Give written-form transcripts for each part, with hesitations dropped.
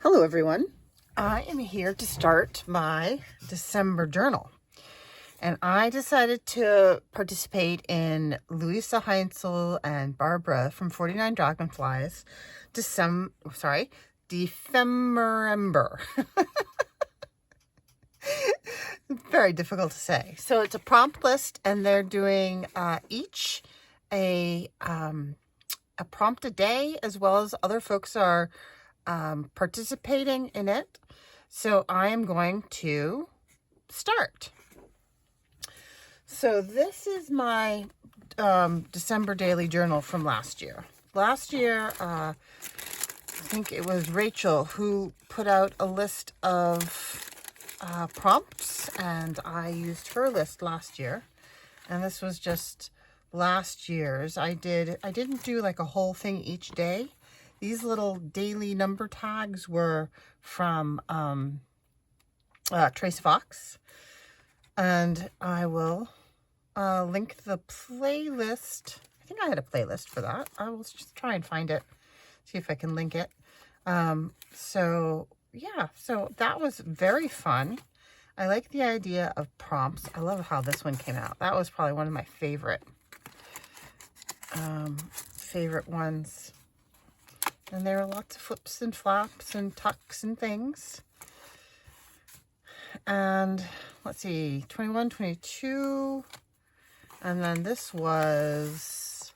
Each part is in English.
Hello everyone. I am here to start my December journal. And I decided to participate in Louisa Heinzel and Barbara from 49 Dragonflies Defemmerember. Very difficult to say. So it's a prompt list, and they're doing each a prompt a day, as well as other folks are participating in it. So I am going to start. So this is my December daily journal from last year. Last year, I think it was Rachel who put out a list of prompts, and I used her list last year. And this was just last year's. I didn't do like a whole thing each day. These little daily number tags were from Trace Fox, and I will link the playlist. I think I had a playlist for that. I will just try and find it, see if I can link it. So yeah, so that was very fun. I like the idea of prompts. I love how this one came out. That was probably one of my favorite ones. And there are lots of flips and flaps and tucks and things. And let's see, 21, 22. And then this was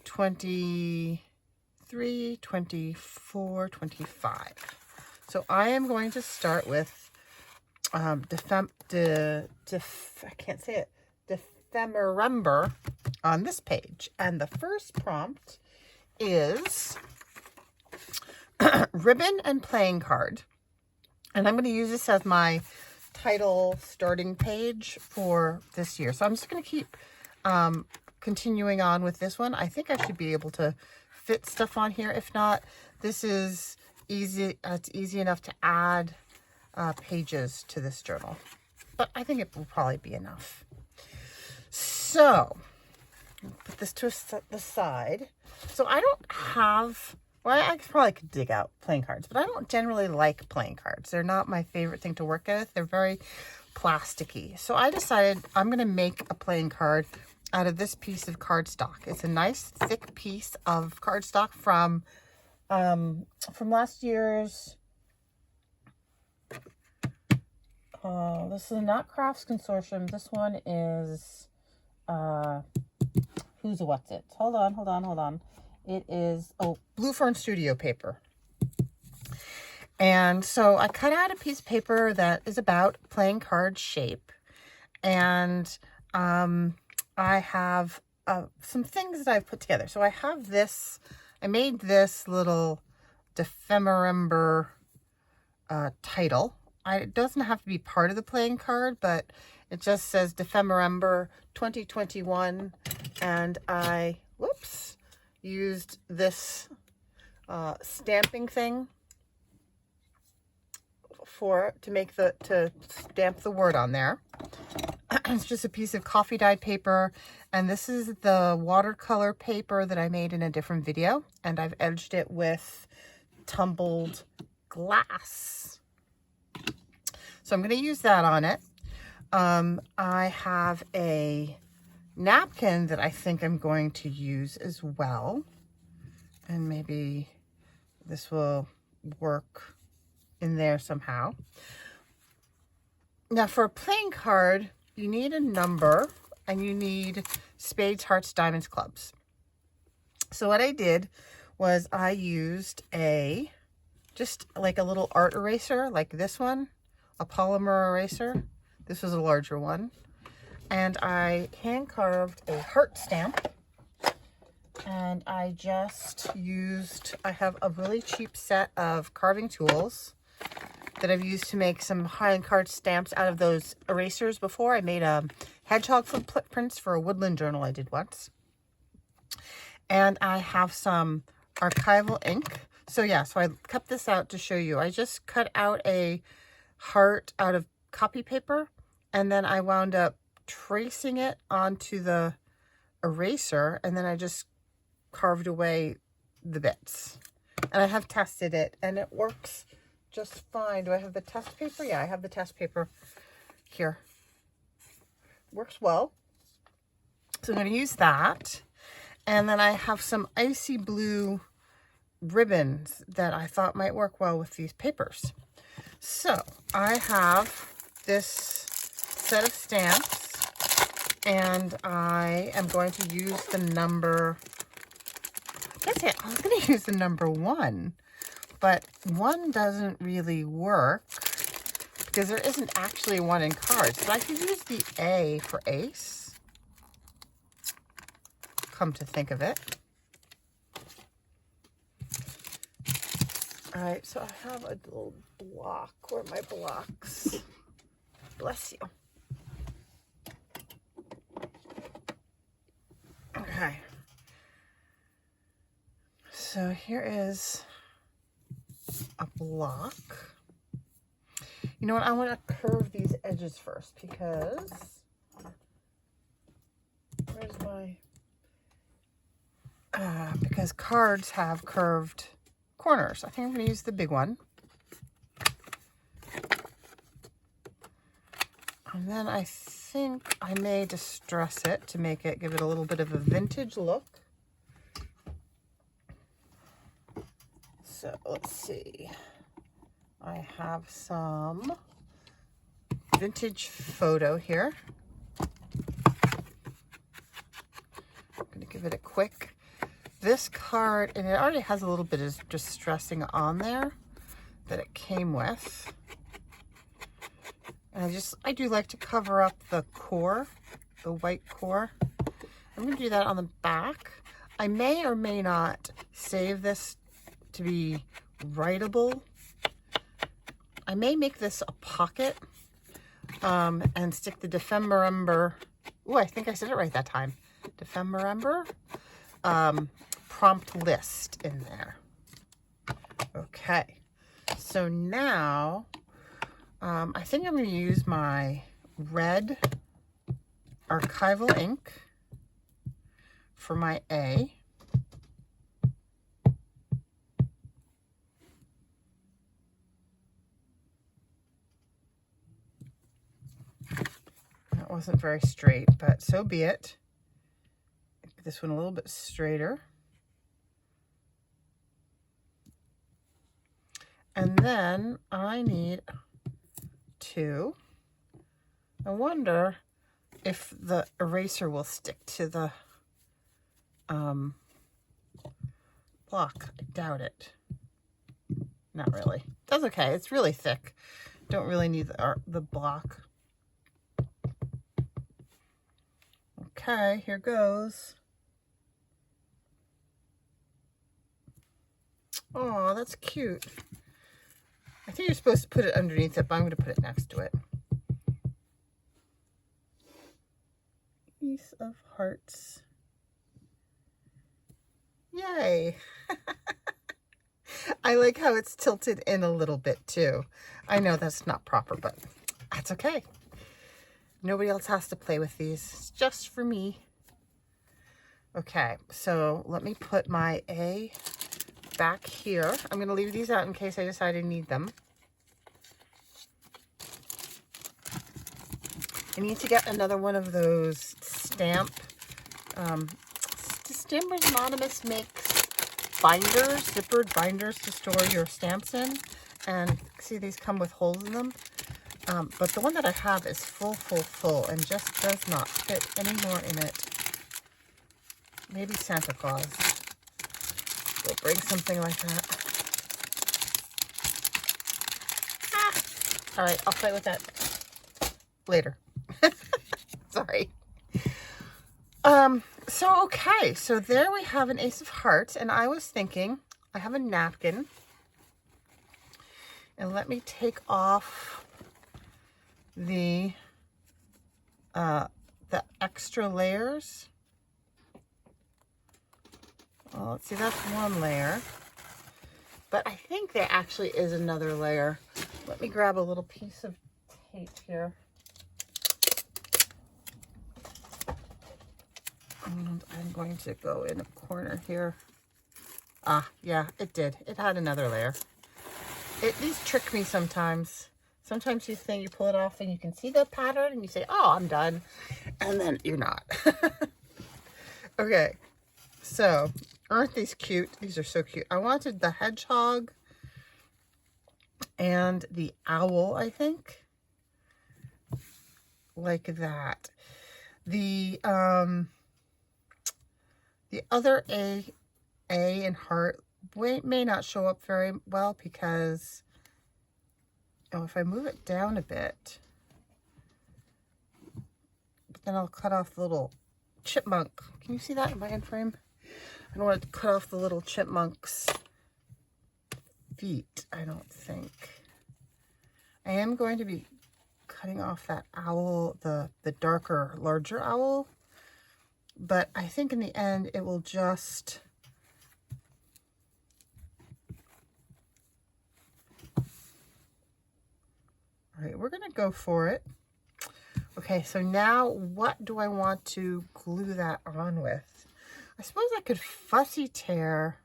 23, 24, 25. So I am going to start with I can't say it, Defemmerember on this page. And the first prompt is ribbon and playing card. And I'm going to use this as my title starting page for this year. So I'm just going to keep continuing on with this one. I think I should be able to fit stuff on here. If not, this is easy. It's easy enough to add pages to this journal. But I think it will probably be enough. So put this to the side. So I don't have... Well, I probably could dig out playing cards, but I don't generally like playing cards. They're not my favorite thing to work with. They're very plasticky. So I decided I'm going to make a playing card out of this piece of cardstock. It's a nice thick piece of cardstock from last year's. This is not Crafts Consortium. This one is Who's a What's It? Hold on. It is, Blue Fern Studio paper. And so I cut out a piece of paper that is about playing card shape. And I have some things that I've put together. So I have this, I made this little Defemmerember title. It doesn't have to be part of the playing card, but it just says Defemmerember 2021. And I, used this stamping thing to stamp the word on there. It's just a piece of coffee dyed paper, and this is the watercolor paper that I made in a different video, and I've edged it with tumbled glass. So I'm going to use that on it. I have a napkin that I think I'm going to use as well, and maybe this will work in there somehow. Now for a playing card, you need a number, and you need spades, hearts, diamonds, clubs. So what I did was I used just like a little art eraser like this one, a polymer eraser. This was a larger one. And I hand carved a heart stamp, and I have a really cheap set of carving tools that I've used to make some high-end card stamps out of those erasers before. I made a hedgehog footprints for a woodland journal I did once. And I have some archival ink. So yeah, so I cut this out to show you. I just cut out a heart out of copy paper, and then I wound up tracing it onto the eraser, and then I just carved away the bits. And I have tested it, and it works just fine. Do I have the test paper? Yeah, I have the test paper here. Works well. So I'm going to use that. And then I have some icy blue ribbons that I thought might work well with these papers. So I have this set of stamps, and I am going to use the number, I was going to use the number 1, but 1 doesn't really work because there isn't actually a 1 in cards. But I could use the A for ace, come to think of it. All right, so I have a little block. Where are my blocks? Bless you. Okay. So here is a block. You know what? I want to curve these edges first because where's my... because cards have curved corners. I think I'm going to use the big one. And then I think I may distress it to make it, give it a little bit of a vintage look. So let's see. I have some vintage photo here. I'm going to give it a quick. This card, and it already has a little bit of distressing on there that it came with. And I do like to cover up the core, the white core. I'm going to do that on the back. I may or may not save this to be writable. I may make this a pocket and stick the Defemberember. Oh, I think I said it right that time. Defemberember. Prompt list in there. Okay, so now I think I'm going to use my red archival ink for my A. That wasn't very straight, but so be it. Make this one a little bit straighter. And then I need 2. I wonder if the eraser will stick to the block. I doubt it. Not really. That's okay. It's really thick. Don't really need the block. Okay, here goes. Oh, that's cute. I think you're supposed to put it underneath it, but I'm going to put it next to it. Ace of Hearts. Yay! I like how it's tilted in a little bit too. I know that's not proper, but that's okay. Nobody else has to play with these. It's just for me. Okay, so let me put my A back here. I'm going to leave these out in case I decide I need them. I need to get another one of those stamp. Stampers Anonymous makes binders, zippered binders to store your stamps in. And see, these come with holes in them. But the one that I have is full, and just does not fit any more in it. Maybe Santa Claus will bring something like that. All right, I'll play with that later. Sorry. Okay, so there we have an Ace of Hearts, and I was thinking, I have a napkin, and let me take off the extra layers. Well, let's see, that's one layer, but I think there actually is another layer. Let me grab a little piece of tape here. And I'm going to go in a corner here. Ah, yeah, it did. It had another layer. These trick me sometimes. Sometimes you think you pull it off and you can see the pattern and you say, oh, I'm done. And then you're not. Okay, so aren't these cute? These are so cute. I wanted the hedgehog and the owl, I think. Like that. The other A and heart may not show up very well because, oh, if I move it down a bit, but then I'll cut off the little chipmunk. Can you see that in my end frame? I don't want to cut off the little chipmunk's feet, I don't think. I am going to be cutting off that owl, the darker, larger owl, but I think in the end it will just all right, we're gonna go for it. Okay, so now what do I want to glue that on with? I suppose I could fussy tear.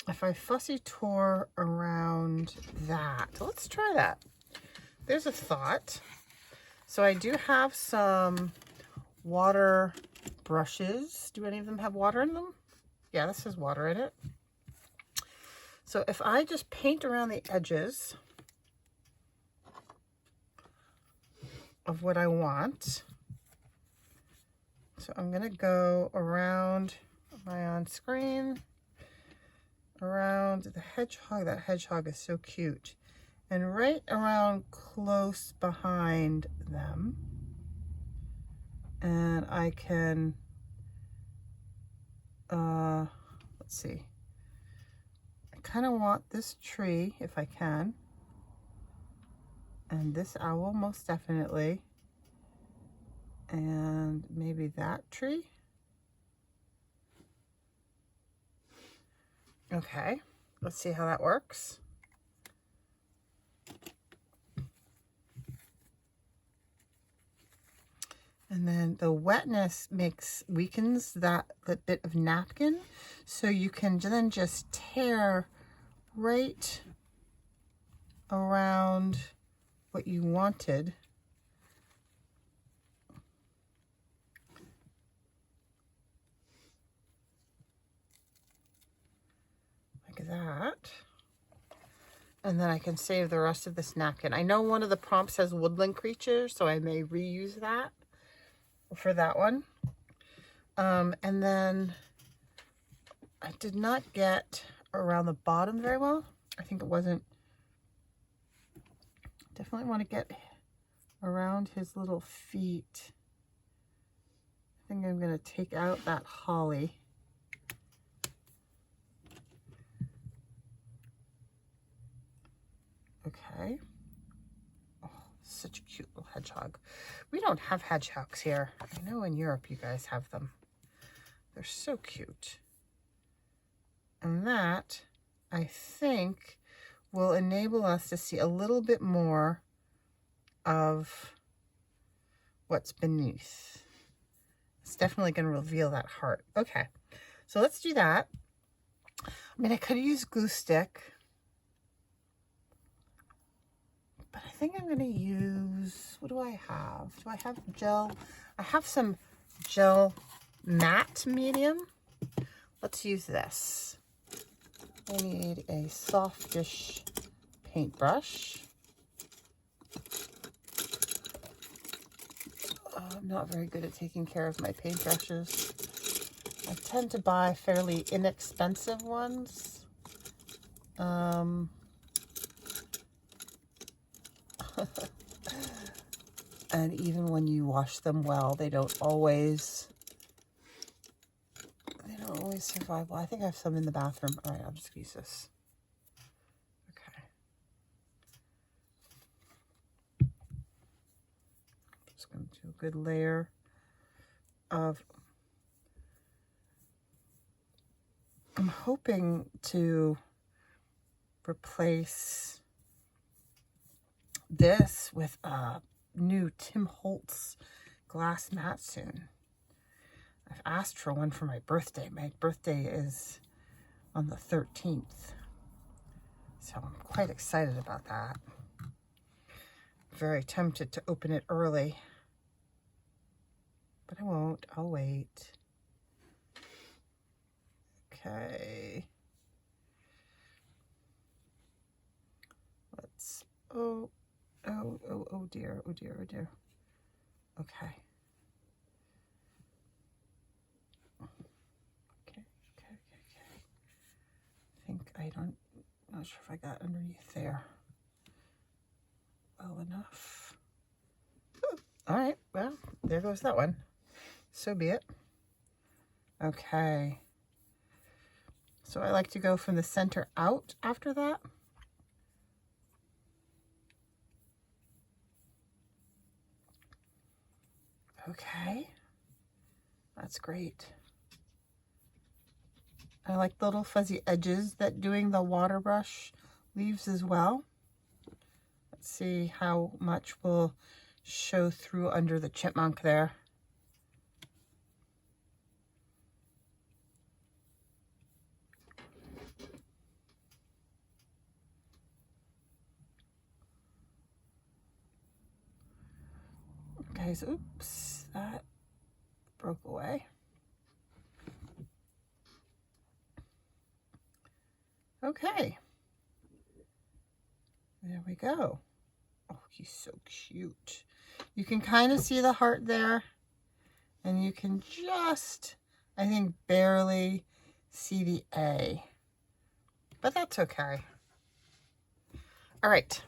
If I fussy tore around that, let's try that. There's a thought. So I do have some water brushes. Do any of them have water in them? Yeah, this has water in it. So if I just paint around the edges of what I want. So I'm gonna go around, am I on screen? Around the hedgehog. That hedgehog is so cute. And right around close behind them. And I can, let's see. I kind of want this tree, if I can. And this owl, most definitely. And maybe that tree. Okay, let's see how that works. And then the wetness weakens that bit of napkin. So you can then just tear right around what you wanted. Like that. And then I can save the rest of this napkin. I know one of the prompts has woodland creatures, so I may reuse that for that one. And then I did not get around the bottom very well. I think it wasn't. Definitely want to get around his little feet. I think I'm going to take out that holly. Okay. Oh, such a cute little hedgehog. We don't have hedgehogs here. I know in Europe you guys have them. They're so cute. And that, I think, will enable us to see a little bit more of what's beneath. It's definitely going to reveal that heart. Okay, so let's do that. I mean, I could use glue stick, but I think I'm going to use, what do I have? Do I have gel? I have some gel matte medium. Let's use this. I need a softish paintbrush. I'm not very good at taking care of my paintbrushes. I tend to buy fairly inexpensive ones. And even when you wash them well, they don't always survive well. I think I have some in the bathroom. All right, I'll just use this. Okay. Just going to do a good layer of, I'm hoping to replace this with a new Tim Holtz glass mat soon. I've asked for one for my birthday. My birthday is on the 13th. So I'm quite excited about that. Very tempted to open it early, but I won't. I'll wait. Okay. Let's, oh dear, oh dear, oh dear. Okay. Okay. I think I'm not sure if I got underneath there well enough. All right, well, there goes that one. So be it. Okay. So I like to go from the center out after that. Okay. That's great. I like the little fuzzy edges that doing the water brush leaves as well. Let's see how much will show through under the chipmunk there. Okay, so oops, that broke away. Okay. There we go. Oh, he's so cute. You can kind of see the heart there, and you can just, I think, barely see the A, but that's okay. All right.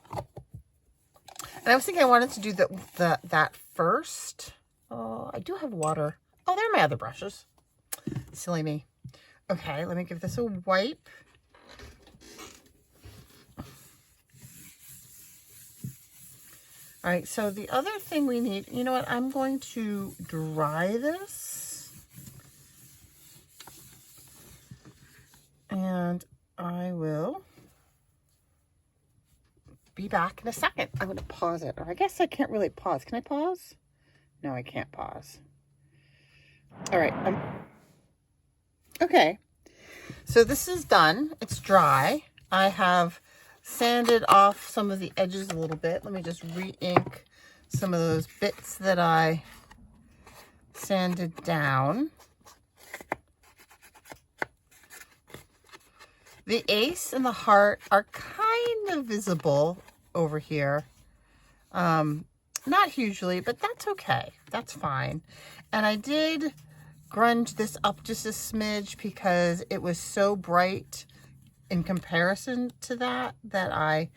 And I was thinking I wanted to do that first. Oh, I do have water. Oh, there are my other brushes. Silly me. Okay, let me give this a wipe. All right, so the other thing we need, you know what, I'm going to dry this. And I will be back in a second. I'm going to pause it, or I guess I can't really pause. Can I pause? No, I can't pause. All right. Okay. So this is done. It's dry. I have sanded off some of the edges a little bit. Let me just re-ink some of those bits that I sanded down. The ace and the heart are kind of visible over here. Not hugely, but that's okay. That's fine. And I did grunge this up just a smidge because it was so bright in comparison to that I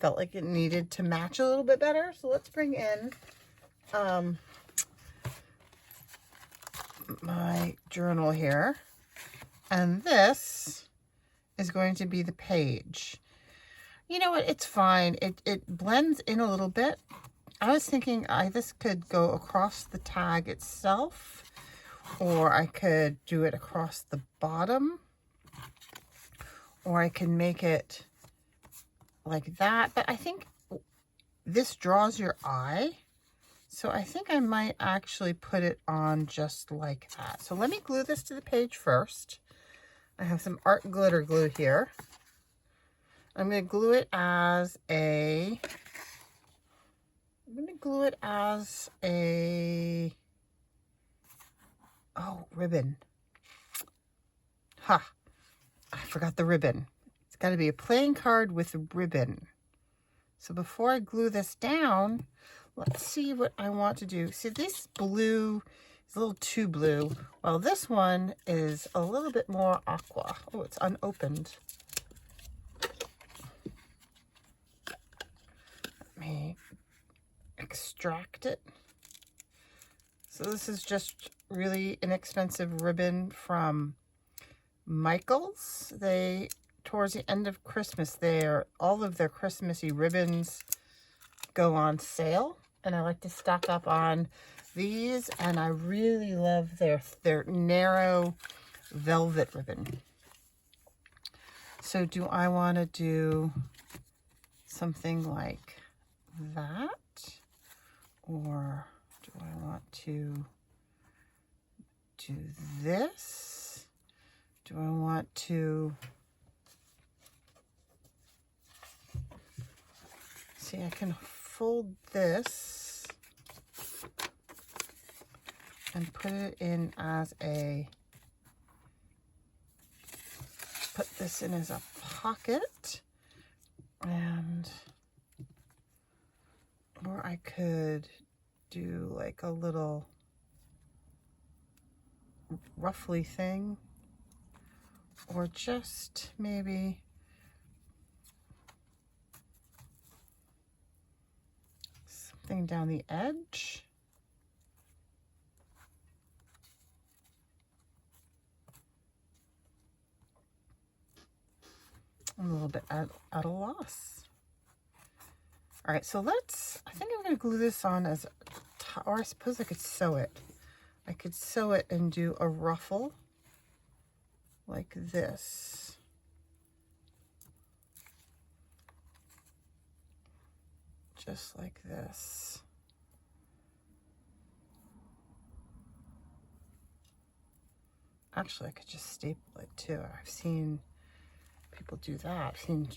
felt like it needed to match a little bit better. So let's bring in my journal here. And this is going to be the page. You know what? It's fine. It blends in a little bit. I was thinking this could go across the tag itself, or I could do it across the bottom, or I can make it like that. But I think this draws your eye, so I think I might actually put it on just like that. So let me glue this to the page first. I have some art glitter glue here. I'm going to glue it as a, oh, ribbon. Ha, I forgot the ribbon. It's got to be a playing card with a ribbon. So before I glue this down, let's see what I want to do. See, this blue is a little too blue. Well, this one is a little bit more aqua. Oh, it's unopened. Let me extract it. So this is just really inexpensive ribbon from Michaels. They, towards the end of Christmas, all of their Christmassy ribbons go on sale, and I like to stock up on these, and I really love their narrow velvet ribbon. So do I want to do something like that, or do I want to do this? Do I want to see, I can fold this and put it in as a, put this in as a pocket, and, or I could do like a little ruffly thing, or just maybe something down the edge. I'm a little bit at a loss. All right, so let's, I think I'm going to glue this on as, or I suppose I could sew it. I could sew it and do a ruffle like this. Just like this. Actually, I could just staple it too. I've seen people do that. I've seen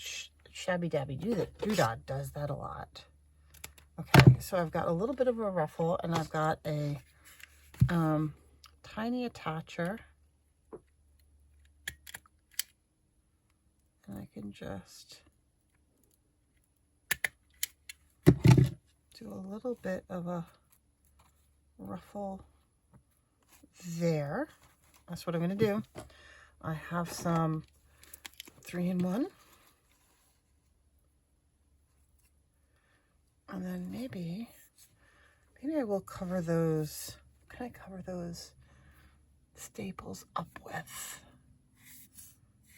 Shabby Dabby Doodad does that a lot. Okay, so I've got a little bit of a ruffle, and I've got a tiny attacher. And I can just do a little bit of a ruffle there. That's what I'm going to do. I have some 3-in-1. And then maybe I will cover those. What can I cover those staples up with?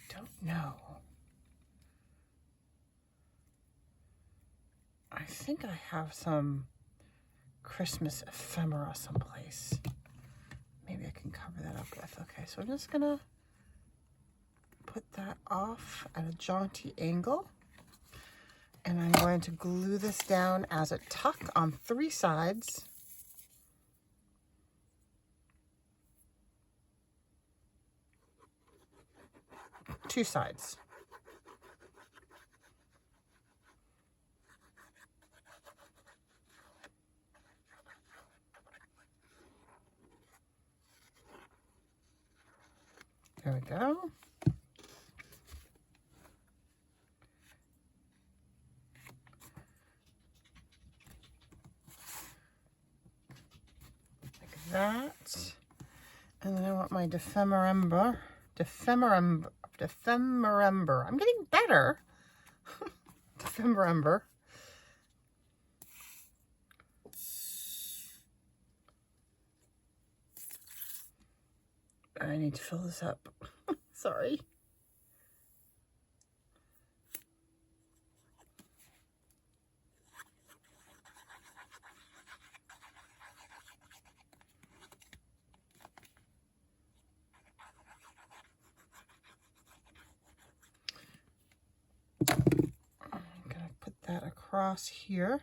Don't know. I think I have some Christmas ephemera someplace. Maybe I can cover that up with. Okay, so I'm just gonna put that off at a jaunty angle. And I'm going to glue this down as a tuck on 3 sides. Two sides. There we go. Like that. And then I want my Defemerember. I'm getting better. Defemerember. I need to fill this up. Sorry. I'm gonna put that across here.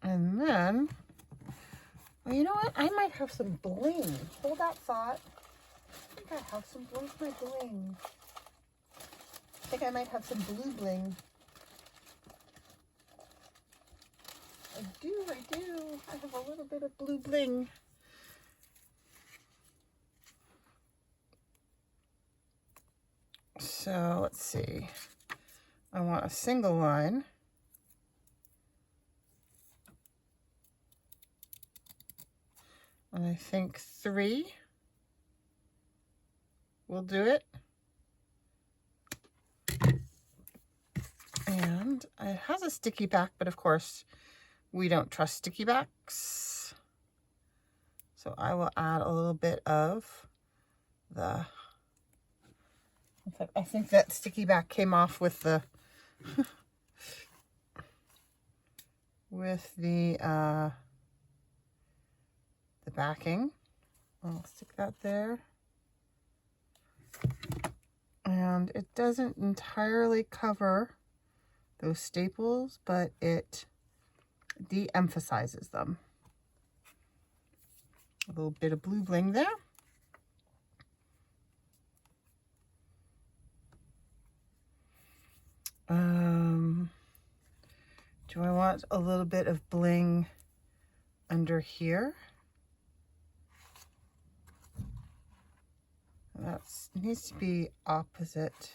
And then, well, you know what? I might have some bling. Hold that thought. I think I have some, where's my bling? I think I might have some blue bling. I do. I have a little bit of blue bling. So let's see. I want a single line. And I think 3 will do it. And it has a sticky back, but of course we don't trust sticky backs. So I will add a little bit of the, in fact, I think that sticky back came off with the, with the backing. I'll stick that there. And it doesn't entirely cover those staples, but it de-emphasizes them. A little bit of blue bling there. Do I want a little bit of bling under here? That needs to be opposite.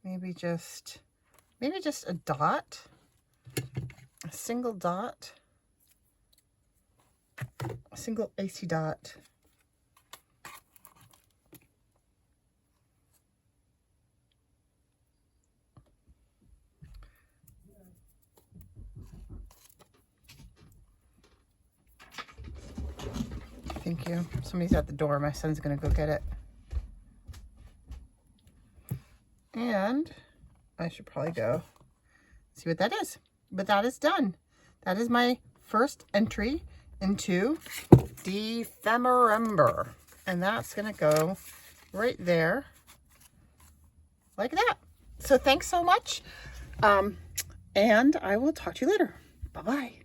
Maybe just a dot, a single dot, a single icy dot. Thank you. Somebody's at the door. My son's gonna go get it. And I should probably go see what that is. But that is done. That is my first entry into Defemember. And that's gonna go right there like that. So thanks so much. And I will talk to you later. Bye-bye.